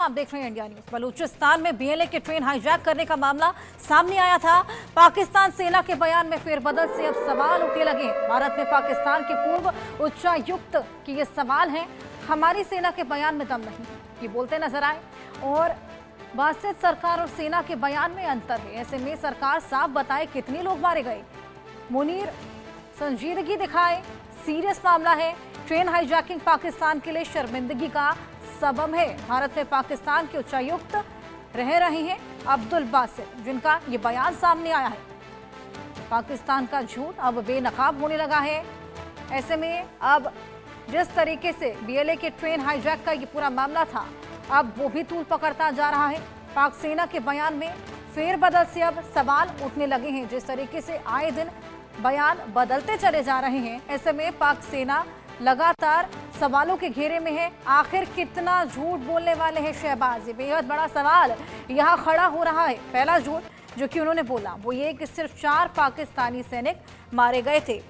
आप देख रहे हैं इंडिया न्यूज। बलूचिस्तान में बीएलए के ट्रेन हाईजैक करने का मामला सामने आया था। पाकिस्तान सेना के बयान में फेरबदल से अब सवाल उठने लगे। भारत में पाकिस्तान के पूर्व उच्चायुक्त की ये सवाल है, हमारी सेना के बयान में दम नहीं, ये बोलते नजर आए। और बासित सरकार और सेना के बयान में अंतर है। ऐसे में सरकार साफ बताए कितने लोग मारे गए। मुनीर संजीदगी दिखाए, सीरियस मामला है। ट्रेन हाईजैकिंग पाकिस्तान के लिए शर्मिंदगी का सबब है। भारत में पाकिस्तान के उच्चायुक्त रह रहे हैं अब्दुल बासित, जिनका ये बयान सामने आया है। पाकिस्तान का झूठ अब बेनकाब होने लगा है। ऐसे में अब जिस तरीके से बीएलए के ट्रेन हाईजैक का ये पूरा मामला था, अब वो भी तूल पकड़ता जा रहा है। पाक सेना के बयान में फेरबदल से अब सवाल उठने लगे हैं। जिस तरीके से आए दिन बयान बदलते चले जा रहे हैं, ऐसे में पाक सेना लगातार सवालों के घेरे में है। आखिर कितना झूठ बोलने वाले हैं शहबाज, ये बेहद बड़ा सवाल यहाँ खड़ा हो रहा है। पहला झूठ जो कि उन्होंने बोला वो ये कि सिर्फ 4 पाकिस्तानी सैनिक मारे गए थे।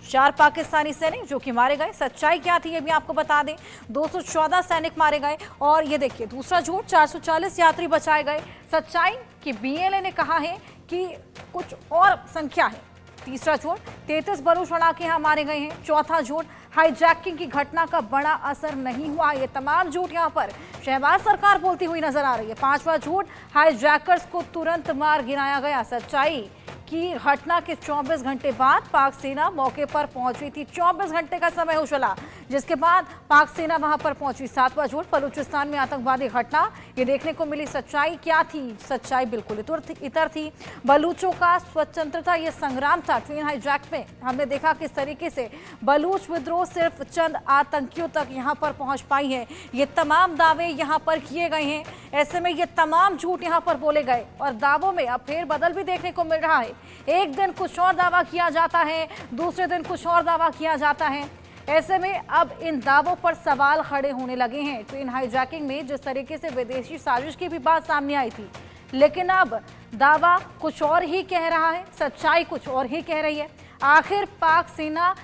4 पाकिस्तानी सैनिक जो कि मारे गए। सच्चाई क्या थी ये भी आपको बता दें, 214 सैनिक मारे गए। और ये देखिए दूसरा झूठ, 440 यात्री बचाए गए। सच्चाई कि बीएलए ने कहा है कि कुछ और संख्या है। तीसरा झूठ, 33 बलूच लड़ाके यहाँ मारे गए हैं। चौथा झूठ, हाईजैकिंग की घटना का बड़ा असर नहीं हुआ। ये तमाम झूठ यहाँ पर शहबाज सरकार बोलती हुई नजर आ रही है। 5वां झूठ, हाईजैकर्स को तुरंत मार गिराया गया। सच्चाई की घटना के 24 घंटे बाद पाक सेना मौके पर पहुंची थी। 24 घंटे का समय हो चला, जिसके बाद पाक सेना वहां पर पहुंची। 7वां झूठ, बलूचिस्तान में आतंकवादी घटना ये देखने को मिली। सच्चाई क्या थी? सच्चाई बिल्कुल इतर थी। बलूचों का स्वतंत्रता ये संग्राम था। ट्रेन हाईजैक में हमने देखा किस तरीके से बलूच विद्रोह सिर्फ चंद आतंकियों तक यहाँ पर पहुंच पाई है। ये तमाम दावे यहाँ पर किए गए हैं। ऐसे में ये तमाम झूठ यहाँ पर बोले गए और दावों में अब फेरबदल भी देखने को मिल रहा है। एक दिन कुछ और दावा किया जाता है, दूसरे दिन कुछ और दावा किया जाता है। ऐसे में अब इन दावों पर सवाल खड़े होने लगे हैं। ट्रेन हाईजैकिंग में जिस तरीके से विदेशी साजिश की भी बात सामने आई थी, लेकिन अब दावा कुछ और ही कह रहा है, सच्चाई कुछ और ही कह रही है। आखिर पाक सेना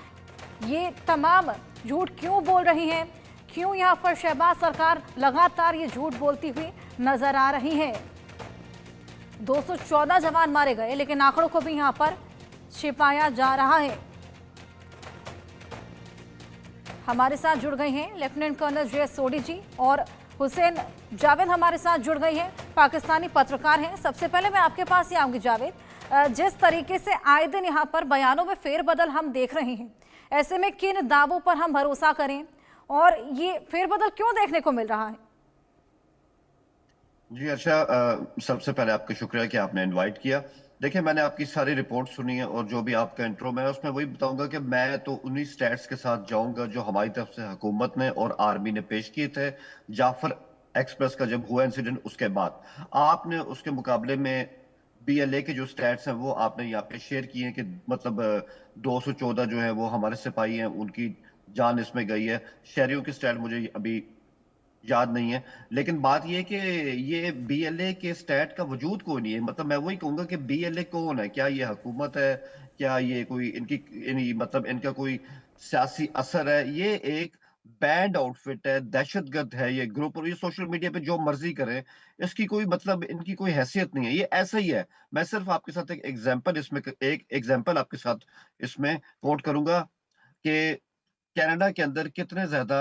ये तमाम झूठ क्यों बोल रही है? क्यों यहाँ पर शहबाज सरकार लगातार ये झूठ बोलती हुई नजर आ रही है? 214 जवान मारे गए, लेकिन आंकड़ों को भी यहाँ पर छिपाया जा रहा है। हमारे साथ जुड़ गए हैं लेफ्टिनेंट कर्नल जे सोडी जी और हुसैन जावेद हमारे साथ जुड़ गई हैं, पाकिस्तानी पत्रकार हैं। सबसे पहले मैं आपके पास ही आऊंगी जावेद, जिस तरीके से आए दिन यहाँ पर बयानों में फेरबदल हम देख रहे हैं, ऐसे में किन दावों पर हम भरोसा करें और ये फेरबदल क्यों देखने को मिल रहा है? जी अच्छा, सबसे पहले आपका शुक्रिया कि आपने इनवाइट किया। देखिए, मैंने आपकी सारी रिपोर्ट सुनी है और जो भी आपका इंट्रो में उसमें वही बताऊंगा कि मैं तो उन्हीं स्टैट्स के साथ जाऊंगा जो हमारी तरफ से हुकूमत ने और आर्मी ने पेश किए थे जाफर एक्सप्रेस का जब हुआ इंसिडेंट उसके बाद। आपने उसके मुकाबले में बीएलए के जो स्टैट्स हैं वो आपने यहाँ पे शेयर किए हैं कि मतलब 214 जो है वो हमारे सिपाही हैं, उनकी जान इसमें गई है। शहरियों की स्टैट मुझे अभी याद नहीं है, लेकिन बात यह कि ये बीएलए के स्टैट का वजूद कोई नहीं है। मतलब मैं वही कहूंगा कि बीएलए कौन है? क्या ये हुकूमत है? क्या ये कोई मतलब इनका कोई सियासी असर है? ये एक बैंड आउटफिट है, दहशतगर्द है ये ग्रुप, और ये सोशल मीडिया पे जो मर्जी करें, इसकी कोई मतलब इनकी कोई हैसियत नहीं है। ये ऐसा ही है। मैं सिर्फ आपके साथ एक एग्जांपल आपके साथ इसमें कोट करूंगा कि कनाडा के अंदर कितने ज्यादा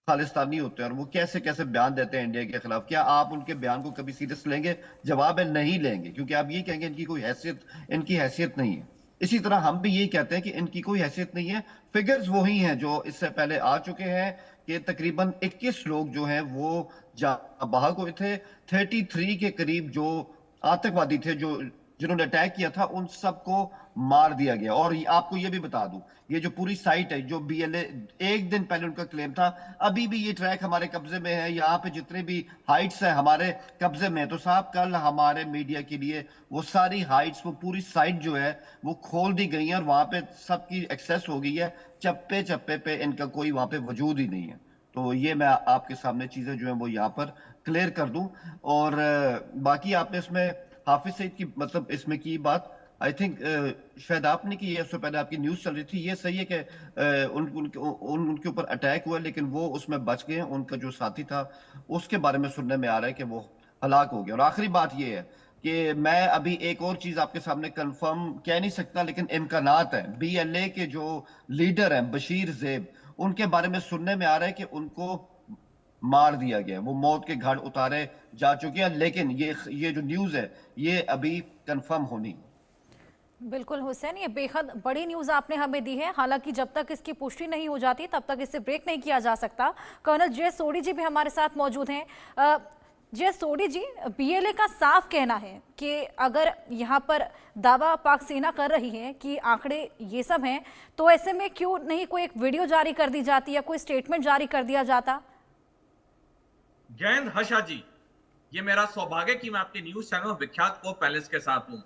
खालिस्तानी होते हैं और वो कैसे कैसे बयान देते हैं इंडिया के खिलाफ। क्या आप उनके बयान को कभी सीरियस लेंगे? जवाब है नहीं लेंगे, क्योंकि आप ये कहेंगे इनकी हैसियत नहीं है। इसी तरह हम भी ये कहते हैं कि इनकी कोई हैसियत नहीं है। फिगर्स वही हैं जो इससे पहले आ चुके हैं कि तकरीबन 21 लोग जो हैं वो बाहर हुए थे। 33 के करीब जो आतंकवादी थे जो जिन्होंने अटैक किया था, उन सबको मार दिया गया। और आपको ये भी बता दूं, ये जो पूरी साइट है जो बीएलए, एक दिन पहले उनका क्लेम था, अभी भी ये ट्रैक हमारे कब्जे में है। यहाँ पे जितने भी हाइट्स है हमारे कब्जे में है। तो साहब, कल हमारे मीडिया के लिए वो सारी हाइट्स, वो पूरी साइट जो है वो खोल दी गई है और वहां पे सबकी एक्सेस हो गई है। चप्पे चप्पे पे इनका कोई वहां पे वजूद ही नहीं है। तो ये मैं आपके सामने चीजें जो है वो यहाँ पर क्लियर कर दूं। और बाकी आपने इसमें हाफिज सईद की मतलब इसमें की बात, आई थिंक शायद आपने की है, उससे पहले आपकी न्यूज चल रही थी। ये सही है कि उनके ऊपर अटैक हुआ, लेकिन वो उसमें बच गए। उनका जो साथी था उसके बारे में सुनने में आ रहा है कि वो हलाक हो गया। और आखिरी बात ये है कि मैं अभी एक और चीज आपके सामने कंफर्म कह नहीं सकता, लेकिन इम्कानात है। बीएलए के जो लीडर हैं बशीर जेब, उनके बारे में सुनने में आ रहा है कि उनको मार दिया गया, वो मौत के घाट उतारे जा चुके हैं। लेकिन ये जो न्यूज है ये अभी कंफर्म होनी है। बिल्कुल हुसैन, ये बेहद बड़ी न्यूज़ आपने हमें दी है। हालांकि जब तक इसकी पुष्टि नहीं हो जाती तब तक इसे ब्रेक नहीं किया जा सकता। कर्नल जे सोडी जी भी हमारे साथ मौजूद हैं। जे सोडी जी, बीएलए का साफ कहना है कि अगर यहाँ पर दावा पाक सेना कर रही है कि आंकड़े ये सब हैं, तो ऐसे में क्यों नहीं कोई एक वीडियो जारी कर दी जाती या कोई स्टेटमेंट जारी कर दिया जाता? जय हिंद हर्षा जी, ये मेरा सौभाग्य कि मैं आपके न्यूज चैनल विख्यात को पैलेस के साथ हूं।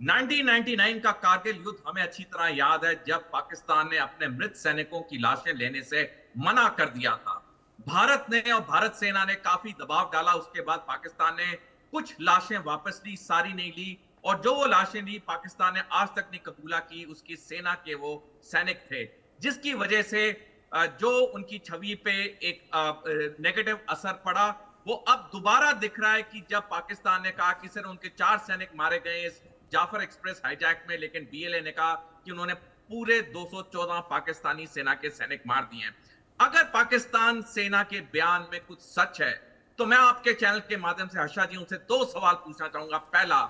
1999 का कारगिल युद्ध हमें अच्छी तरह याद है, जब पाकिस्तान ने अपने मृत सैनिकों की लाशें लेने से मना कर दिया था। भारत ने और भारत सेना ने काफी दबाव डाला। उसके बाद पाकिस्तान ने कुछ लाशें वापस ली, सारी नहीं ली। और जो वो लाशें ली, पाकिस्तान ने आज तक नहीं कबूला की उसकी सेना के वो सैनिक थे, जिसकी वजह से जो उनकी छवि पे एक नेगेटिव असर पड़ा, वो अब दोबारा दिख रहा है कि जब पाकिस्तान ने कहा कि सिर्फ उनके 4 सैनिक मारे गए इस जाफर एक्सप्रेस हाईजैक में, लेकिन बीएलए ने कहा कि उन्होंने पूरे 214 पाकिस्तानी सेना के सैनिक मार दिए हैं। अगर पाकिस्तान सेना के बयान में कुछ सच है, तो मैं आपके चैनल के माध्यम से हर्षा जी उनसे 2 सवाल पूछना चाहूंगा। पहला,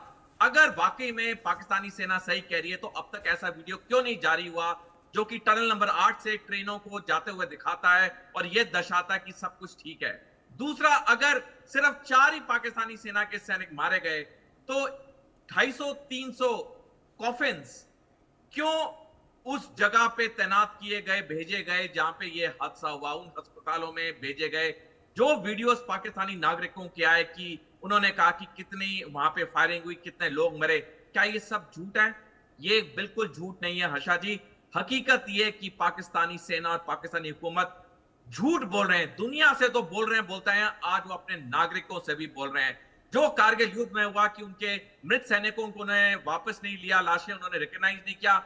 अगर वाकई में पाकिस्तानी सेना सही कह रही है, तो अब तक ऐसा वीडियो क्यों नहीं जारी हुआ जो कि टनल नंबर 8 से ट्रेनों को जाते हुए दिखाता है और यह दर्शाता है कि सब कुछ ठीक है? दूसरा, अगर सिर्फ 4 ही पाकिस्तानी सेना के सैनिक मारे गए, तो 250-300 कॉफिन्स क्यों उस जगह पे तैनात किए गए, भेजे गए जहां पे ये हादसा हुआ? उन अस्पतालों में भेजे गए। जो वीडियोस पाकिस्तानी नागरिकों के आए कि उन्होंने कहा कि कितनी वहां पे फायरिंग हुई, कितने लोग मरे, क्या ये सब झूठ है? ये बिल्कुल झूठ नहीं है हर्षा जी। हकीकत ये कि पाकिस्तानी सेना और पाकिस्तानी हुकूमत झूठ बोल रहे हैं। दुनिया से तो बोल रहे हैं, बोलते हैं, आज वो अपने नागरिकों से भी बोल रहे हैं। जो कारगिल युद्ध में हुआ कि उनके मृत सैनिकों को उन्होंने वापस नहीं लिया, लाशें उन्होंने रिकॉग्नाइज नहीं किया,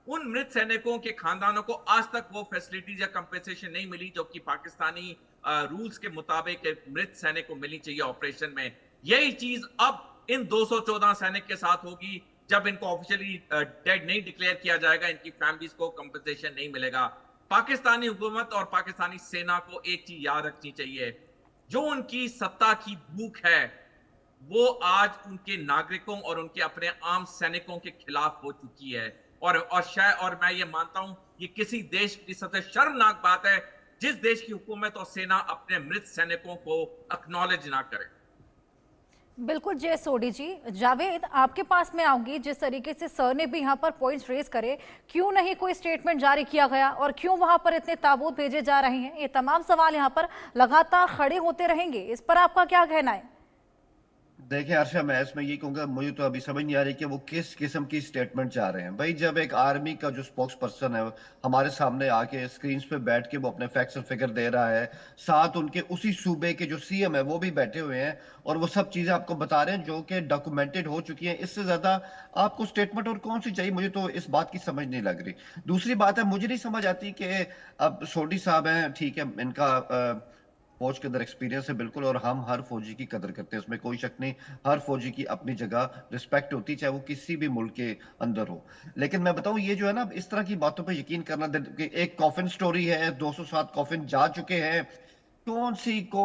उन मृत सैनिकों के खानदानों को आज तक वो फैसिलिटीज या कंपेंसेशन नहीं मिली जो कि पाकिस्तानी रूल्स के मुताबिक मृत सैनिक को मिलनी चाहिए ऑपरेशन में। यही चीज अब इन 214 सैनिक के साथ होगी। जब इनको ऑफिशियली डेड नहीं डिक्लेयर किया जाएगा, इनकी फैमिलीज को कंपेंसेशन नहीं मिलेगा। पाकिस्तानी हुकूमत और पाकिस्तानी सेना को एक चीज याद रखनी चाहिए, जो उनकी सत्ता की भूख है वो आज उनके नागरिकों और उनके अपने आम सैनिकों के खिलाफ हो चुकी है। और मैं ये मानता हूं ये किसी देश की सबसे शर्मनाक बात है जिस देश की हुकूमत और सेना अपने मृत सैनिकों को एक्नॉलेज ना करे। बिल्कुल जय सोडी जी। जावेद, आपके पास में आऊंगी। जिस तरीके से सर ने भी यहाँ पर पॉइंट्स रेज करे, क्यों नहीं कोई स्टेटमेंट जारी किया गया और क्यों वहां पर इतने ताबूत भेजे जा रहे हैं, ये तमाम सवाल यहाँ पर लगातार खड़े होते रहेंगे। इस पर आपका क्या कहना है? देखिए हर्षा, मैं इसमें ये कहूंगा, मुझे तो अभी समझ नहीं आ रही कि वो किस किस्म की स्टेटमेंट चाह रहे हैं। भाई, जब एक आर्मी का जो स्पोक्स पर्सन है हमारे सामने आके स्क्रीन पे बैठ के वो अपने फैक्ट्स और फिगर दे रहा है, साथ उनके उसी सूबे के जो सीएम है वो भी बैठे हुए हैं और वो सब चीजें आपको बता रहे हैं जो कि डॉक्यूमेंटेड हो चुकी हैं, इससे ज्यादा आपको स्टेटमेंट और कौन सी चाहिए? मुझे तो इस बात की समझ नहीं लग रही। दूसरी बात है, मुझे नहीं समझ आती कि अब सोडी साहब हैं, ठीक है, इनका फौज के अंदर एक्सपीरियंस है बिल्कुल, और हम हर फौजी की कदर करते हैं, उसमें कोई शक नहीं। हर फौजी की अपनी जगह रिस्पेक्ट होती, चाहे वो किसी भी मुल्क के अंदर हो। लेकिन मैं बताऊं, ये जो है ना, इस तरह की बातों पे यकीन करना, एक कॉफिन स्टोरी है, 207 कॉफिन जा चुके हैं, कौन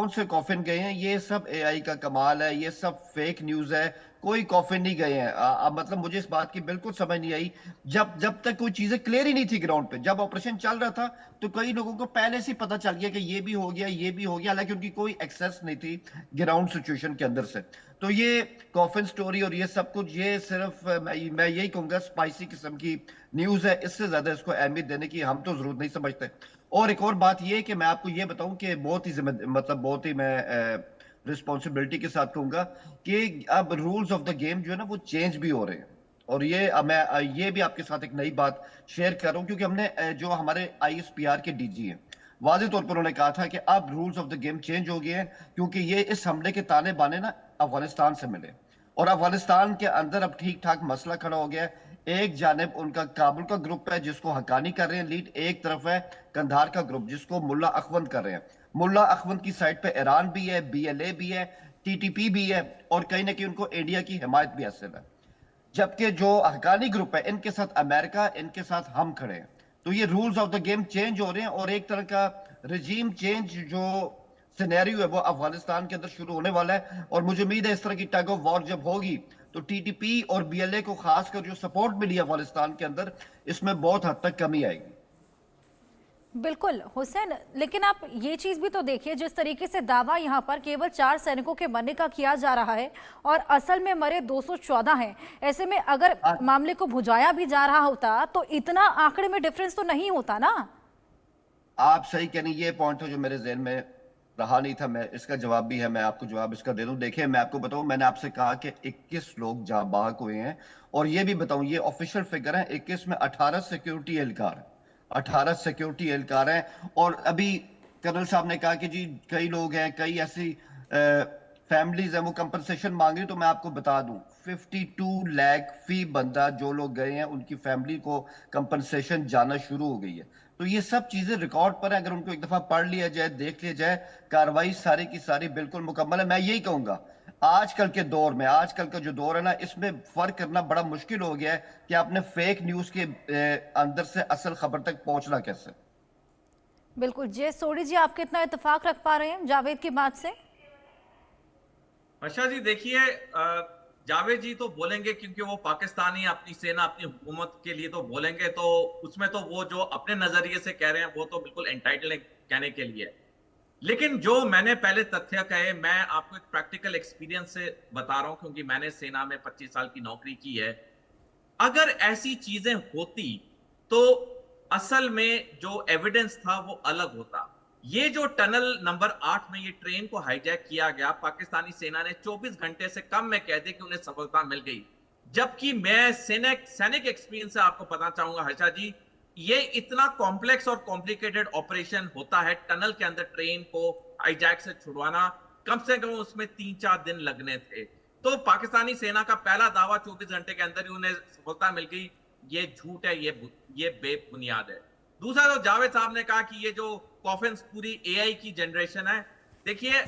से कॉफिन गए हैं, ये सब एआई का कमाल है, ये सब फेक न्यूज है। कोई कॉफिन नहीं गए हैं। मतलब मुझे इस बात की बिल्कुल समझ नहीं आई। जब तक कोई चीजें क्लियर ही नहीं थी ग्राउंड पे, जब ऑपरेशन चल रहा था तो कई लोगों को पहले से पता चल गया कि ये भी हो गया, ये भी हो गया, हालांकि उनकी कोई एक्सेस नहीं थी ग्राउंड सिचुएशन के अंदर से। तो ये कॉफिन स्टोरी और ये सब कुछ, ये सिर्फ मैं यही कहूंगा स्पाइसी किस्म की न्यूज है। इससे ज्यादा इसको अहमियत देने की हम तो जरूरत नहीं समझते। और एक और बात ये कि मैं आपको ये बताऊं कि बहुत ही मैं रिस्पॉन्सिबिलिटी के साथ कहूंगा कि अब रूल्स ऑफ द गेम जो है ना वो चेंज भी हो रहे हैं। और मैं ये भी आपके साथ एक नई बात शेयर कर रहा हूं, क्योंकि हमने जो हमारे आईएसपीआर के डीजी हैं, वाज़ेह तौर पर उन्होंने कहा था कि अब rules of the game change हो गए हैं, क्योंकि ये इस हमले के ताने बाने ना अफगानिस्तान से मिले और अफगानिस्तान के अंदर अब ठीक ठाक मसला खड़ा हो गया है। एक जानिब उनका काबुल का ग्रुप है जिसको हकानी कर रहे हैं लीड, एक तरफ है कंधार का ग्रुप जिसको मुल्ला अखवंद कर रहे हैं। मुल्ला अखवंद की साइड पे ईरान भी है, बीएलए भी है, टीटीपी भी है, और कहीं ना कहीं उनको इंडिया की हिमायत भी हासिल है। जबकि जो हकानी ग्रुप है इनके साथ अमेरिका, इनके साथ हम खड़े हैं। तो ये rules of the game change हो रहे हैं और एक तरह का रजीम चेंज जो सिनेरियो है वो अफगानिस्तान के अंदर शुरू होने वाला है। और मुझे उम्मीद है इस तरह की टग ऑफ वॉर जब होगी तो टीटीपी और बीएलए को खासकर जो सपोर्ट मिली है अफगानिस्तान के अंदर, इसमें बहुत हद तक कमी आएगी। बिल्कुल हुसैन, लेकिन आप ये चीज भी तो देखिए, जिस तरीके से दावा यहाँ पर केवल 4 सैनिकों के मरने का किया जा रहा है और असल में मरे 214 हैं। ऐसे में अगर मामले को भुजाया भी जा रहा होता तो इतना आंकड़े में डिफरेंस तो नहीं होता ना। आप सही कह रही, ये पॉइंट था जो मेरे जहन में रहा नहीं था, मैं इसका जवाब भी है, मैं आपको जवाब इसका दे दूं। देखिए मैं आपको बताऊं, मैंने आपसे कहा कि 21 लोग जाँ बाहक हुए हैं, और ये भी बताऊं ये ऑफिशियल फिगर है, 21 में 18 सिक्योरिटी एहलकार, 18 सिक्योरिटी एहलकार हैं। और अभी कर्नल साहब ने कहा कि जी कई लोग हैं, कई ऐसी फैमिलीज हैं वो कंपनसेशन मांग रही, तो मैं आपको बता दूं 52 लाख फी बंदा जो लोग गए हैं उनकी फैमिली को कंपनसेशन जाना शुरू हो गई है। तो ये सब चीजें रिकॉर्ड पर है, अगर उनको एक दफा पढ़ लिया जाए, देख लिया जाए, कार्रवाई सारी की सारी बिल्कुल मुकम्मल है। मैं यही कहूंगा आजकल के दौर में, आजकल का जो दौर है ना, इसमें फर्क करना बड़ा मुश्किल हो गया है कि आपने फेक न्यूज के अंदर से असल खबर तक पहुंचना कैसे। बिल्कुल। जे सोडी जी, आप कितना इत्तेफाक रख पा रहे हैं जावेद की बात से? वर्षा जी देखिए, जावेद जी तो बोलेंगे क्योंकि वो पाकिस्तानी, अपनी सेना, अपनी हुकूमत के लिए तो बोलेंगे, तो उसमें तो वो जो अपने नजरिए से कह रहे हैं वो तो बिल्कुल एंटाइटल कहने के लिए। लेकिन जो मैंने पहले तथ्य कहे, मैं आपको एक प्रैक्टिकल एक्सपीरियंस से बता रहा हूं क्योंकि मैंने सेना में 25 साल की नौकरी की है। अगर ऐसी चीजें होती तो असल में जो एविडेंस था वो अलग होता। ये जो टनल नंबर 8 में ये ट्रेन को हाईजैक किया गया, पाकिस्तानी सेना ने 24 घंटे से कम में कह दे कि उन्हें सफलता मिल गई। जबकि मैं सैनिक एक्सपीरियंस से आपको बताना चाहूंगा हर्षा जी, ये इतना कॉम्प्लेक्स और कॉम्प्लिकेटेड ऑपरेशन होता है टनल के अंदर ट्रेन को हाईजैक से छुड़वाना, कम से कम उसमें 3-4 दिन लगने थे। तो पाकिस्तानी सेना का पहला दावा 24 घंटे के अंदर ही उन्हें सफलता मिल गई, ये झूठ है, ये बेबुनियाद है। दूसरा, तो जावेद साहब ने कहा कि ये जो कॉफिन्स पूरी एआई की जनरेशन है। देखिए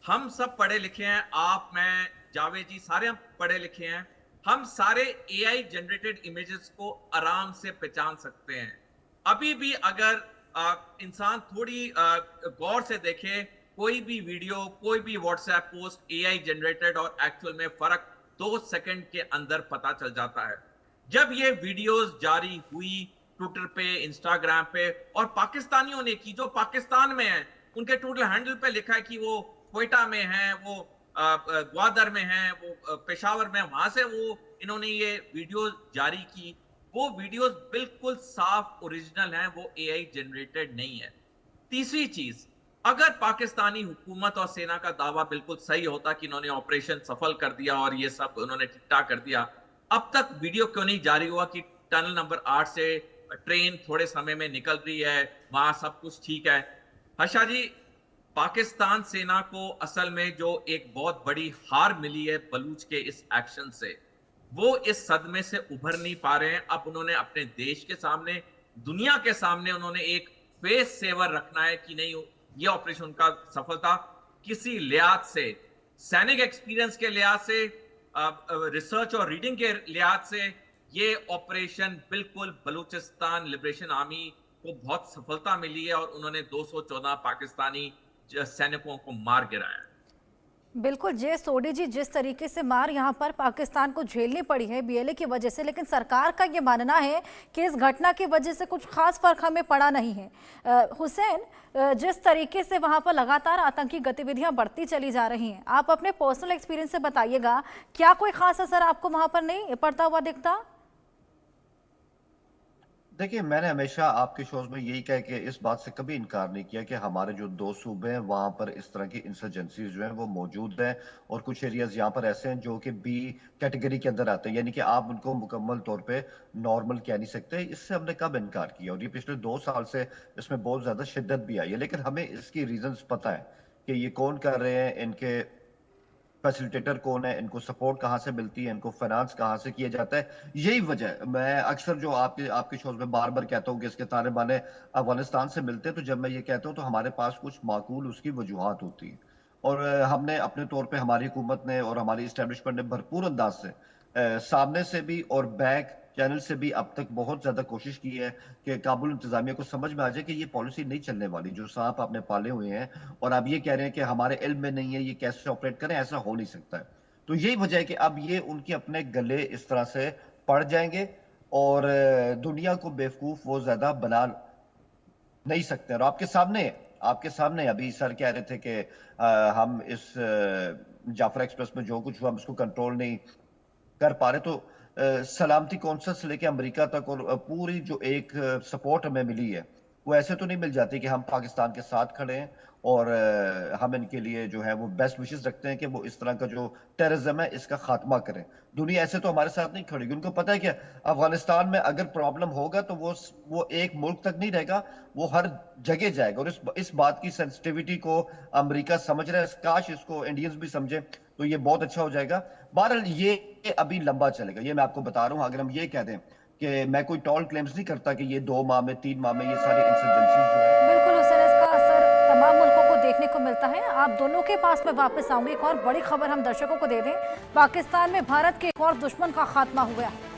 हम सब पढ़े लिखे हैं, आप, मैं, जावेद जी, सारे हम पढ़े लिखे हैं। हम सारे एआई जनरेटेड इमेजेस को आराम से पहचान सकते हैं। अभी भी अगर इंसान थोड़ी गौर से देखे, कोई भी वीडियो, कोई भी व्हाट्सएप पोस्ट एआई जनरेटेड और एक्चुअल में फर्क 2 सेकंड के अंदर पता चल जाता है। जब ये वीडियोस जारी हुई ट्विटर पे, इंस्टाग्राम पे, और पाकिस्तानियों ने की, जो पाकिस्तान में है, उनके ट्विटर हैंडल पे लिखा है कि वो क्वेटा में है, वो ग्वादर में है, वो पेशावर में, वहां से वो इन्होंने ये वीडियो जारी की। वो वीडियोस बिल्कुल साफ ओरिजिनल हैं, वो एआई जनरेटेड नहीं है। तीसरी चीज, अगर पाकिस्तानी हुकूमत और सेना का दावा बिल्कुल सही होता कि इन्होंने ऑपरेशन सफल कर दिया और ये सब उन्होंने ठीक ठाक कर दिया, अब तक वीडियो क्यों नहीं जारी हुआ कि टनल नंबर 8 से ट्रेन थोड़े समय में निकल रही है, वहां सब कुछ ठीक है। हर्षा जी, पाकिस्तान सेना को असल में जो एक बहुत बड़ी हार मिली है बलूच के इस एक्शन से, वो इस सदमे से उभर नहीं पा रहे हैं। अब उन्होंने अपने देश के सामने, दुनिया के सामने उन्होंने एक फेस सेवर रखना है कि नहीं, ये ऑपरेशन उनका सफल था। किसी लिहाज से, सैनिक एक्सपीरियंस के लिहाज से, रिसर्च और रीडिंग के लिहाज से, ये ऑपरेशन बिल्कुल बलूचिस्तान लिबरेशन आर्मी को बहुत सफलता मिली है और उन्होंने 214 पाकिस्तानी सैनिकों को मार गिराया। बिल्कुल जे सोडी जी, जिस तरीके से मार यहाँ पर पाकिस्तान को झेलनी पड़ी है बीएलए की वजह से, लेकिन सरकार का ये मानना है कि इस घटना की वजह से कुछ खास फर्क हमें पड़ा नहीं है। हुसैन, जिस तरीके से वहाँ पर लगातार आतंकी गतिविधियाँ बढ़ती चली जा रही हैं, आप अपने पर्सनल एक्सपीरियंस से बताइएगा, क्या कोई खास असर आपको वहाँ पर नहीं पड़ता हुआ दिखता? देखिए मैंने हमेशा आपके शोज में यही कहा कि इस बात से कभी इनकार नहीं किया कि हमारे जो 2 सूबे हैं वहां पर इस तरह की इंसर्जेंसीज जो हैं वो मौजूद हैं, और कुछ एरियाज यहाँ पर ऐसे हैं जो कि बी कैटेगरी के अंदर आते हैं, यानी कि आप उनको मुकम्मल तौर पे नॉर्मल कह नहीं सकते। इससे हमने कब इनकार किया, और ये पिछले 2 साल से इसमें बहुत ज्यादा शिद्दत भी आई है, लेकिन हमें इसकी रीजंस पता है कि ये कौन कर रहे हैं, इनके फैसिलिटेटर कौन है, इनको सपोर्ट कहाँ से मिलती है, इनको फाइनेंस कहाँ से किया जाता है। यही वजह है, मैं अक्सर जो आपके आपके शोज में बार बार कहता हूँ कि इसके ताने बाने अफगानिस्तान से मिलते हैं, तो जब मैं ये कहता हूँ तो हमारे पास कुछ माकूल उसकी वजूहात होती है। और हमने अपने तौर पे, हमारी हुकूमत ने और हमारी इस्टेब्लिशमेंट ने भरपूर अंदाज से सामने से भी और बैक चैनल से भी अब तक बहुत ज्यादा कोशिश की है कि काबुल इंतजामिया को समझ में आ जाए कि ये पॉलिसी नहीं चलने वाली, जो सांप आपने पाले हुए हैं और आप ये कह रहे हैं कि हमारे इल्म में नहीं है, ये कैसे ऑपरेट करें, ऐसा हो नहीं सकता है। तो यही वजह है कि अब ये उनके अपने गले इस तरह से पड़ जाएंगे और दुनिया को बेवकूफ वो ज्यादा बना नहीं सकते। और आपके सामने अभी सर कह रहे थे कि हम इस जाफर एक्सप्रेस में जो कुछ हुआ हम उसको कंट्रोल नहीं कर पा रहे, तो सलामती कौंसल से लेके अमेरिका तक और पूरी जो एक सपोर्ट हमें मिली है, वो ऐसे तो नहीं मिल जाती कि हम पाकिस्तान के साथ खड़े हैं और हम इनके लिए जो है वो बेस्ट विशेस रखते हैं कि वो इस तरह का जो टेररिज्म है इसका खात्मा करें। दुनिया ऐसे तो हमारे साथ नहीं खड़ेगी। उनको पता है कि अफगानिस्तान में अगर प्रॉब्लम होगा तो वो एक मुल्क तक नहीं रहेगा, वो हर जगह जाएगा। और इस बात की सेंसिटिविटी को अमेरिका समझ रहा है, काश इसको इंडियंस भी समझे तो ये बहुत अच्छा हो जाएगा। बहरहाल ये अभी लंबा चलेगा, ये मैं आपको बता रहा हूँ। अगर हम ये कह दें कि मैं कोई टॉल क्लेम्स नहीं करता कि ये 2 माह में 3 माह में ये सारी इंसर्जेंसीज जो है। बिल्कुल हुसैन, इसका असर तमाम मुल्कों को देखने को मिलता है। आप दोनों के पास में वापस आऊंगी। एक और बड़ी खबर हम दर्शकों को दे दें, पाकिस्तान में भारत के एक और दुश्मन का खात्मा हुआ है।